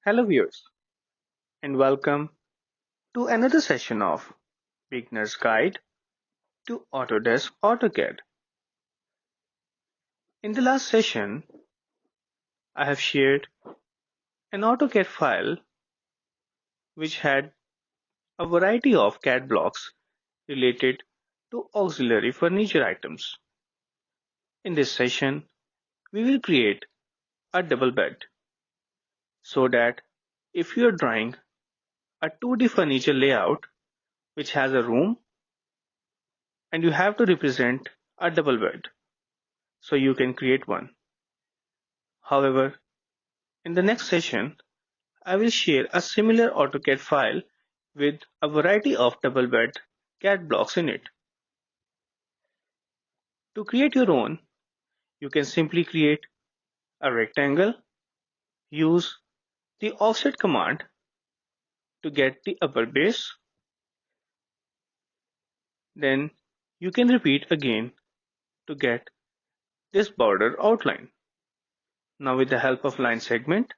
Hello viewers and welcome to another session of Beginner's Guide to Autodesk AutoCAD. In the last session, I have shared an AutoCAD file which had a variety of CAD blocks related to auxiliary furniture items. In this session, we will create a double bed so that if you are drawing a 2D furniture layout which has a room and you have to represent a double bed, so you can create one. However, in the next session, I will share a similar AutoCAD file with a variety of double bed CAD blocks in it. To create your own, you can simply create a rectangle, use the offset command to get the upper base, then you can repeat again to get this border outline. Now with the help of line segment,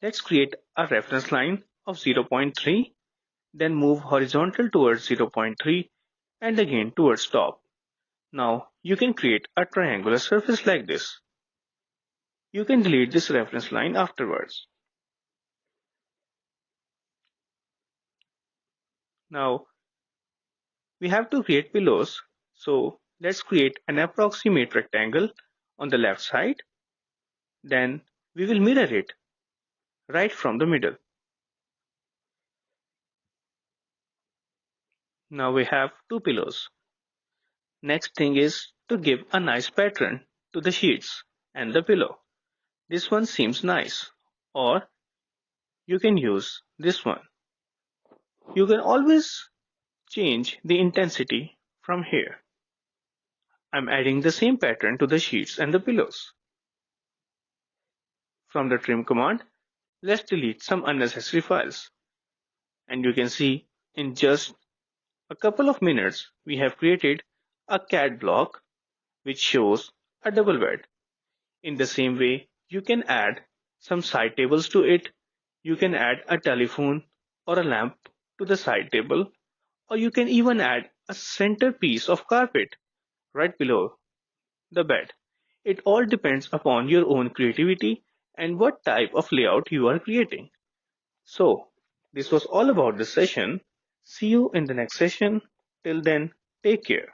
let's create a reference line of 0.3, then move horizontal towards 0.3 and again towards top. Now you can create a triangular surface like this. You can delete this reference line afterwards. Now we have to create pillows, so let's create an approximate rectangle on the left side. Then we will mirror it right from the middle. Now we have two pillows. Next thing is to give a nice pattern to the sheets and the pillow. This one seems nice, or you can use this one. You can always change the intensity from here. I'm adding the same pattern to the sheets and the pillows. From the trim command, let's delete some unnecessary files. And you can see in just a couple of minutes, we have created a CAD block which shows a double bed. In the same way, you can add some side tables to it. You can add a telephone or a lamp to the side table, or you can even add a center piece of carpet right below the bed. It all depends upon your own creativity and what type of layout you are creating. So, this was all about this session. See you in the next session. Till then, take care.